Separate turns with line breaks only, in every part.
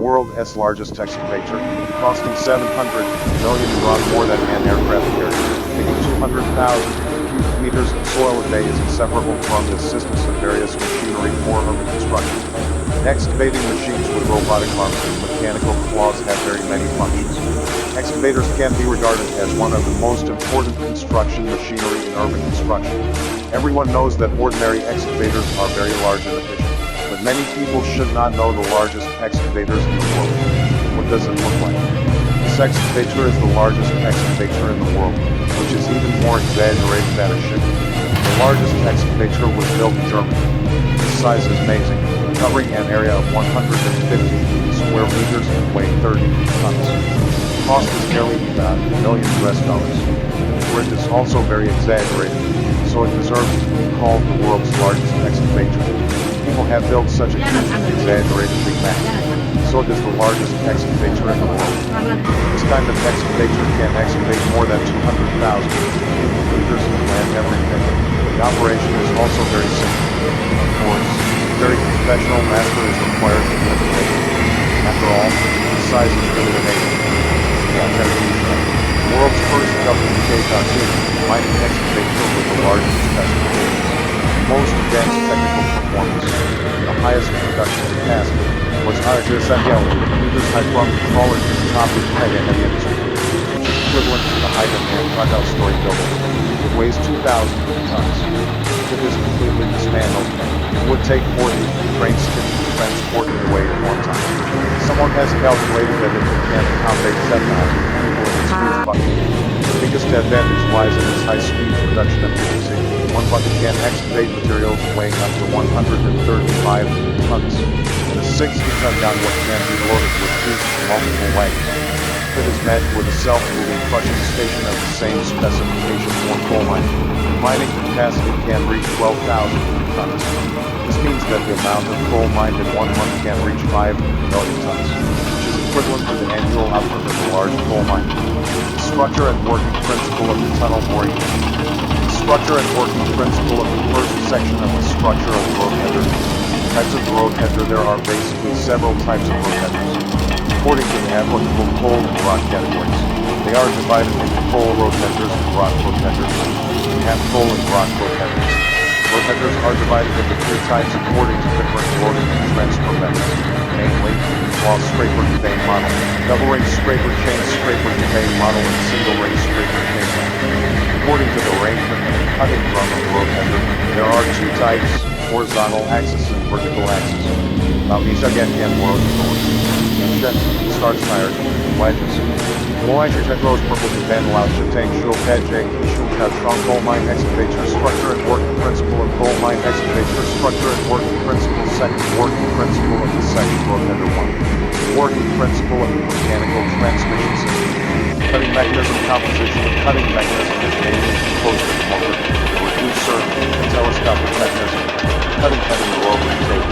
world's largest excavator, costing $700 million to run more than an aircraft carrier, digging 200,000 cubic meters of soil a day is inseparable from the assistance of various machinery for urban construction. Excavating machines with robotic arms and mechanical claws have very many functions. Excavators can be regarded as one of the most important construction machinery in urban construction. Everyone knows that ordinary excavators are very large and efficient. But many people should not know the largest excavators in the world. What does it look like? This excavator is the largest excavator in the world, which is even more exaggerated than it should be. The largest excavator was built in Germany. The size is amazing, covering an area of 150 square meters and weighing 30 tons. The cost is nearly $1 million US. The width is also very exaggerated, so it deserves to be called the world's largest excavator. People have built such a huge, exaggerated big map. So it is the largest excavator in the world. This kind of excavator can excavate more than 200,000 cubic meters of land every day. The operation is also very simple. Of course, a very professional master is required to manipulate it. After all, the size is really amazing. The world's first WK.2 mining excavator with the largest specifications, most advanced technical performance, the highest production capacity, was 170 meters high from the crawler to the top of the heavy industry, which is equivalent to the height of an 5-story building. It weighs 2,000 tons. It is completely dismantled. It would take 40 trains to transport it away at one time. Someone has calculated that it can accommodate 7,000 people in its huge bucket. The biggest advantage lies in its high-speed production efficiency. One bucket can excavate materials weighing up to 135 tons, and a 60-ton downward can be loaded with two multiple wagons. It is matched with a self-moving crushing station of the same specification for coal mining. The mining capacity can reach 12,000 tons. This means that the amount of coal mined in 1 month can reach 5 million tons, which is equivalent to the annual output of a large coal mine. The structure and working principle of the tunnel boring. The structure and working principle of the first section of the structure of the road header. Types of the road header. There are basically several types of road headers, according to the applicable coal and rock categories. They are divided into coal road headers and rock road headers. We have coal and rock road headers. Road headers are divided into two types according to different loading and transfer methods, namely, wall scraper conveying model, double ring scraper chain scraper conveying model, and single ring scraper chain model. According to the arrangement of the cutting drum of the road header, there are two types, horizontal axis and vertical axis. Bisa gantian world starts tired, wedges. Moaja Jetros purple to van allows Jatang Shul Pajak, Shulka strong coal mine excavator structure and working principle of coal mine excavator structure and working principle second working principle of the second road header 1. Working principle of the mechanical transmission system. Cutting mechanism composition. The cutting mechanism is mainly composed of motor, reducer, and telescopic mechanism. Cutting head in the rotary table.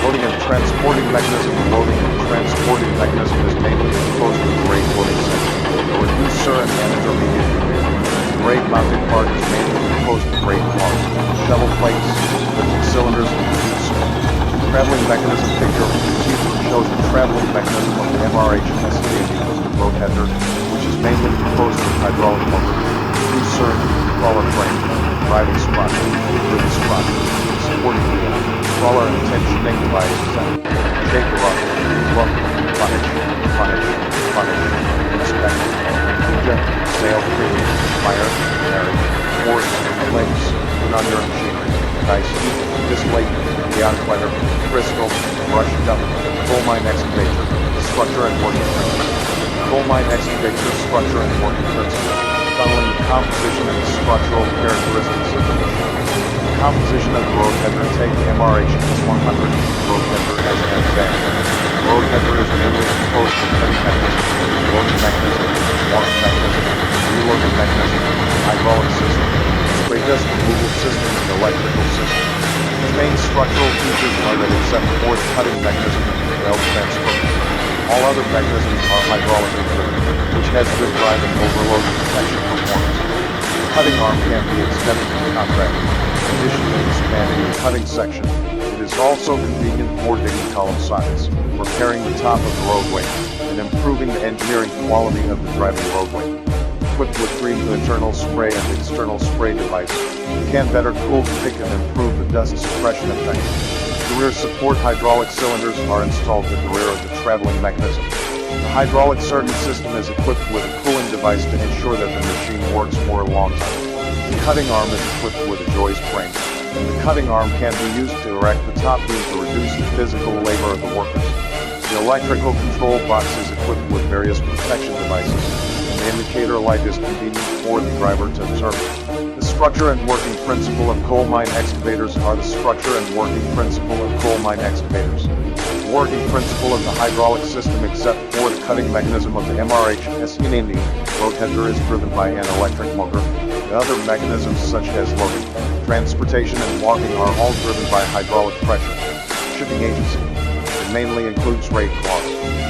Loading and transporting mechanism. The loading and transporting mechanism is mainly composed of brake loading section, a reducer, and an intermediate conveyor. The brake mounting part is mainly composed of brake parts, shovel plates, lifting cylinders, and reducer. The traveling mechanism figure shows the traveling mechanism of the MRH road header, which is mainly composed of hydraulic motor, reducer, crawler frame, driving sprocket, wheel sprocket, supporting wheel, crawler and tensioning devices, shake rocker, lump, punish, inspect, inject, sail, premium, fire, carry, force, links, and under machinery, dice, display, beyond cleaner, crystal, brush dump, coal mine excavator, structure and working principle. Coal mine excavator, structure and working principle. Tunneling the composition and the structural characteristics of the machine. The composition of the road header. Take the MRH S100 road header as an example. The road header is mainly composed of cutting mechanism, loading mechanism, walking mechanism, reloading mechanism, hydraulic system, straight disc removal system, and electrical system. The main structural features are that except for the cutting mechanism and the belt transfer, all other mechanisms are hydraulically driven, which has good drive and overload protection performance. The cutting arm can be extended and contracted. In addition to expanding the cutting section, it is is also convenient for digging column sockets, repairing the top of the roadway, and improving the engineering quality of the driving roadway. Equipped with 3 internal spray and external spray device, it can better cool the pick and improve the dust suppression effect. The rear support hydraulic cylinders are installed at the rear of the traveling mechanism. The hydraulic circuit system is equipped with a cooling device to ensure that the machine works for a long time. The cutting arm is equipped with a joist frame, and the cutting arm can be used to erect the top beam to reduce the physical labor of the workers. The electrical control box is equipped with various protection devices, and the indicator light is convenient for the driver to observe. The structure and working principle of coal mine excavators are the structure and working principle of coal mine excavators. The working principle of the hydraulic system, except for the cutting mechanism of the MRHS unity, road header, is driven by an electric motor. The other mechanisms such as loading, transportation and walking are all driven by hydraulic pressure. Shipping agency. It mainly includes rake claws,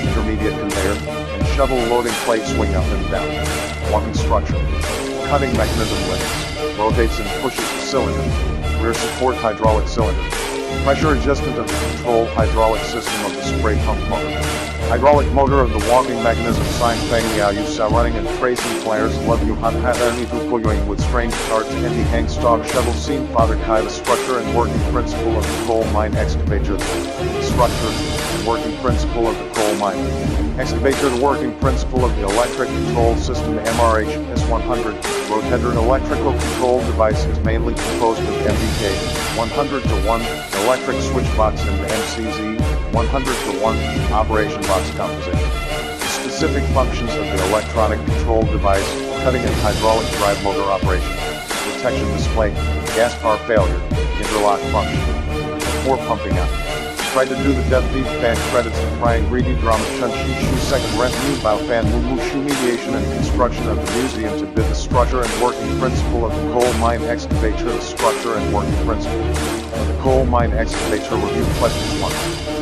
intermediate conveyor, and shovel loading plate swing up and down. Walking structure. Cutting mechanism lifts, rotates and pushes the cylinder. Rear support hydraulic cylinder. Pressure adjustment of the control hydraulic system of the spray pump motor. Hydraulic motor of the walking mechanism. Sign Feng Liao Yu Sa running and tracing pliers. Love you Han Ha Erni Du Koyoing with strange cart to Andy Hang stock shovel scene. Father Kai. The structure and working principle of the coal mine excavator. The structure and working principle of the coal mine excavator. The working principle of the electric control system. The MRH S100 road header electrical control device is mainly composed of MVK 100:1 electric switch box and the MCZ 100:1 operation box composition. The specific functions of the electronic control device: cutting and hydraulic drive motor operation, protection display, gas bar failure, interlock function. Before pumping out, try to do the death beef fan credits the crying greedy drama chun shi shu second rent new bao fan wu wu shu mediation and construction of the museum to bid the structure and working principle of the coal mine excavator. The structure and working principle of the coal mine excavator. Review questions 1.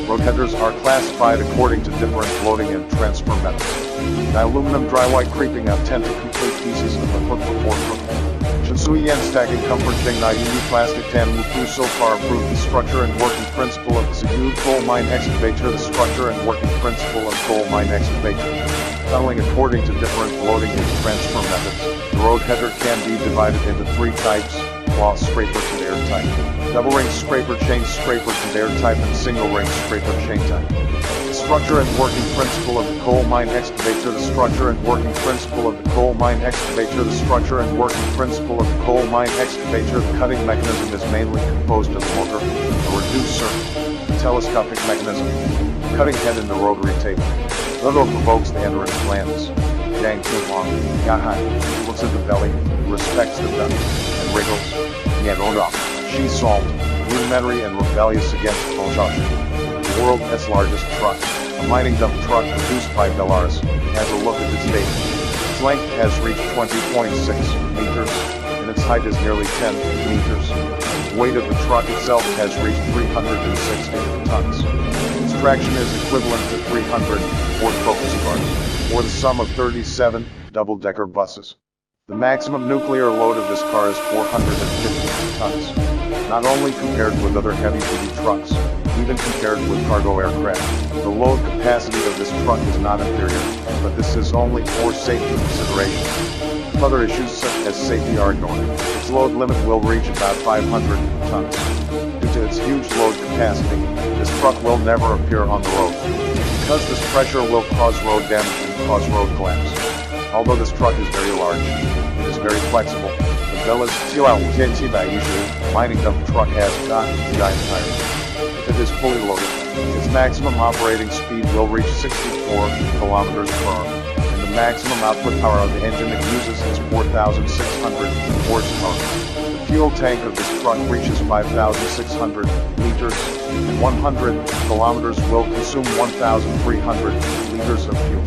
Road headers are classified according to different loading and transfer methods. The aluminum dry white creeping out 10 to complete pieces of the hook before cooking. Shinsui Yen stacking comfort Jing Na Yu plastic tan Wufu so far approved. The structure and working principle of the Ziyu coal mine excavator. The structure and working principle of coal mine excavator. Tunneling according to different loading and transfer methods. The road header can be divided into 3 types: cloth scraper conveyor type, double ring scraper chain scraper conveyor type, and single ring scraper chain type. The structure and working principle of the coal mine excavator. The structure and working principle of the coal mine excavator. The structure and working principle of the coal mine excavator. The cutting mechanism is mainly composed of a motor, a reducer, a telescopic mechanism, cutting head, and the rotary table. Little provokes the entrance glands. Dang Long, Yahai, looks at the belly, respects the belly, and wriggles. Nyagoda, she salt, rudimentary and rebellious against Bolshevik. The world's largest truck, a mining dump truck produced by Belarus, has a look at its date. Its length has reached 20.6 meters, and its height is nearly 10 meters. The weight of the truck itself has reached 360 tons. Its traction is equivalent to 300 Ford Focus cars, or the sum of 37 double-decker buses. The maximum nuclear load of this car is 450 tons. Not only compared with other heavy-duty trucks, even compared with cargo aircraft, the load capacity of this truck is not inferior, but this is only for safety considerations. Other issues such as safety are ignored. Its load limit will reach about 500 tons. Due to its huge load capacity, this truck will never appear on the road, because this pressure will cause road damage and cause road collapse. Although this truck is very large, it is very flexible. The Belarus mining dump truck has giant tires. If it is fully loaded, its maximum operating speed will reach 64 kilometers per hour, and the maximum output power of the engine it uses is 4,600 horsepower. The fuel tank of this truck reaches 5,600 liters, and 100 kilometers will consume 1,300 liters of fuel.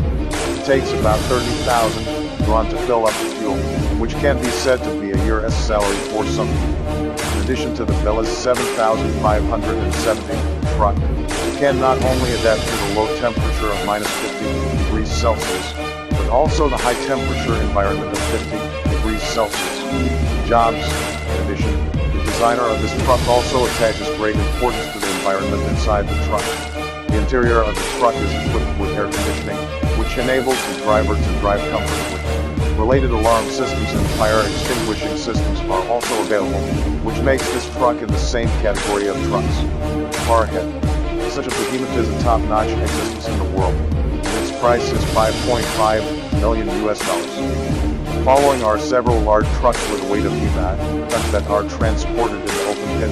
It takes about 30,000 yuan to fill up the fuel, which can be said to be a year's salary for some people. In addition to the Belarus 7,570 truck, it can not only adapt to the low temperature of -50°C, but also the high temperature environment of 50°C. Jobs. In addition, the designer of this truck also attaches great importance to the environment. environment inside the truck. The interior of the truck is equipped with air conditioning, which enables the driver to drive comfortably. Related alarm systems and fire extinguishing systems are also available, which makes this truck in the same category of trucks. Far ahead. Such a behemoth is a top-notch existence in the world. Its price is $5.5 million US. Following are several large trucks with a weight of tons that are transported in the open pit.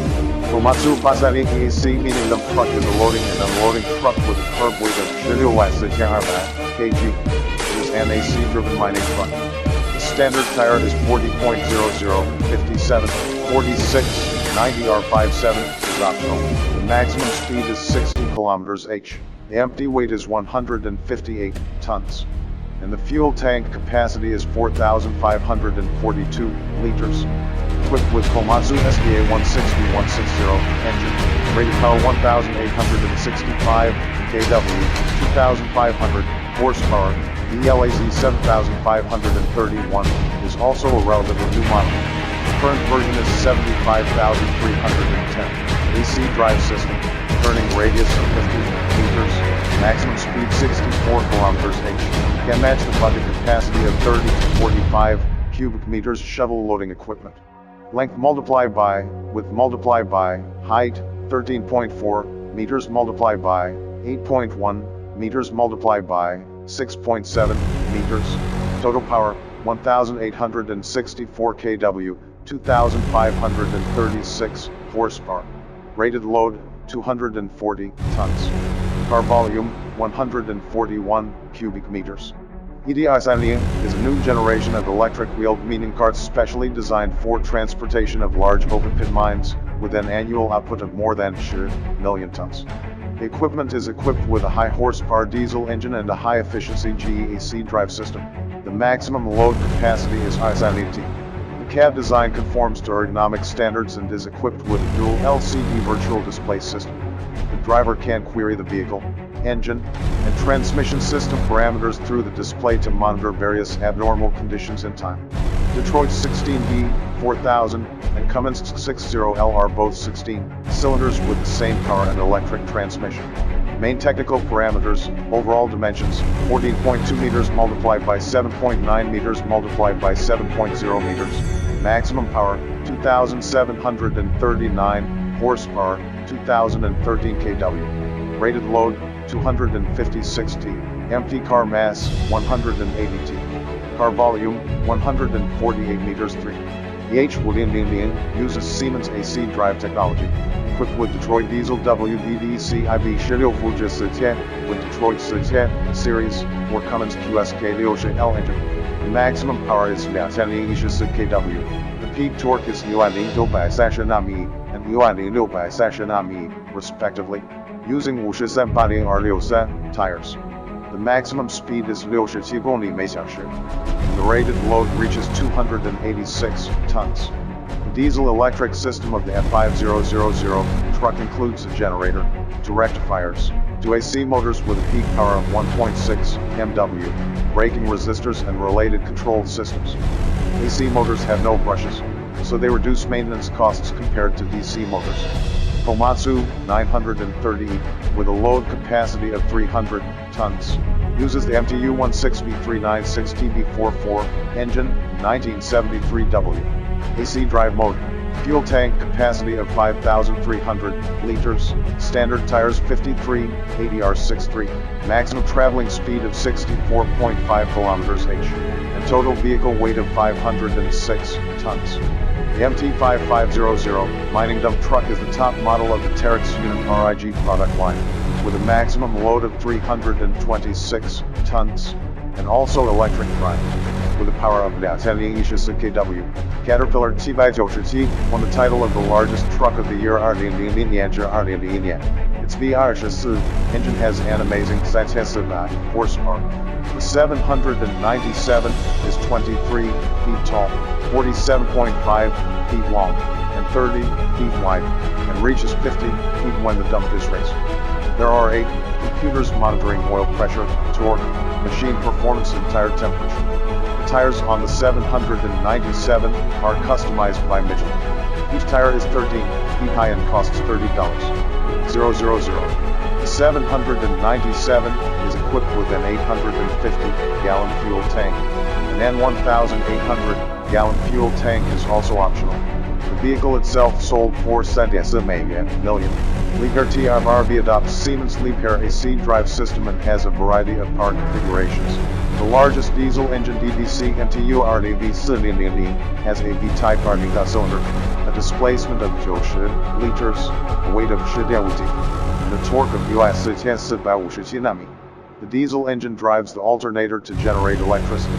Komatsu Pasari EAC, meaning dump truck, is a loading and unloading truck with a curb weight of 16.2 kg. It is an AC-driven mining truck. The standard tire is 40.00, 57, 46, 90 R57 is optional. The maximum speed is 60 km/h. The empty weight is 158 tons. And the fuel tank capacity is 4,542 liters. Equipped with Komatsu SDA 160-160 engine, rated power 1,865 kW, 2,500 horsepower. The LAZ 7531 is also a relatively new model. The current version is 75,310. AC drive system, turning radius of 50 meters, maximum speed 64 km/h. Can match the bucket capacity of 30 to 45 cubic meters shovel loading equipment. Length multiplied by, width multiplied by, height 13.4 meters multiplied by 8.1 meters multiplied by 6.7 meters. Total power 1,864 kW, 2,536 horsepower. Rated load 240 tons. Car volume 141 cubic meters. EDI is a new generation of electric wheeled mining carts specially designed for transportation of large open pit mines, with an annual output of more than 10 million tons. The equipment is equipped with a high horsepower diesel engine and a high efficiency GEAC drive system. The maximum load capacity is 70 t. The cab design conforms to ergonomic standards and is equipped with a dual LCD virtual display system. The driver can query the vehicle, engine, and transmission system parameters through the display to monitor various abnormal conditions in time. Detroit 16B 4000 and Cummins 60L are both 16 cylinders with the same power and electric transmission. Main technical parameters, overall dimensions, 14.2 meters multiplied by 7.9 meters multiplied by 7.0 meters. Maximum power, 2,739 horsepower, 2013 kW. Rated load, 256 t. Empty car mass, 180 t. Car volume, 148 meters 3. The H-Wulian uses Siemens AC drive technology. Equipped with Detroit Diesel WDDCIB 16Fuji with Detroit 10 series or Cummins QSK60L engine. The maximum power is 2016 kW. The peak torque is 1,630 米 and 1,630米, respectively, using 53 R63 tires. The maximum speed is 67 km/h. The rated load reaches 286 tons. The diesel-electric system of the F5000 truck includes a generator, two rectifiers, two AC motors with a peak power of 1.6 MW, braking resistors and related control systems. AC motors have no brushes, so they reduce maintenance costs compared to DC motors. Komatsu 930, with a load capacity of 300 tons, uses the MTU 16B396TB44 engine, 1973W. AC drive mode, fuel tank capacity of 5,300 liters, standard tires 53, 80 R63, maximum traveling speed of 64.5 km/h, and total vehicle weight of 506 tons. The MT5500 mining dump truck is the top model of the Terex Unit RIG product line, with a maximum load of 326 tons, and also electric drive, with a power of 2016 kW. Caterpillar T-by-97 won the title of the largest truck of the year 2020. Its V24 engine has an amazing 700 horsepower. The 797 is 23 feet tall, 47.5 feet long, and 30 feet wide, and reaches 50 feet when the dump is raised. There are 8 computers monitoring oil pressure, torque, machine performance and tire temperature. The tires on the 797 are customized by Michelin. Each tire is 13 feet high and costs $30. The 797 is equipped with an 850-gallon fuel tank. An N1,800-gallon fuel tank is also optional. The vehicle itself sold for million. Liberty RV adopts Siemens Liebherr AC drive system and has a variety of power configurations. The largest diesel engine DDC MTU RDV has a V-type RD cylinder, a displacement of 90 liters, a weight of 10.5, and a torque of US 1050 Nm. The diesel engine drives the alternator to generate electricity.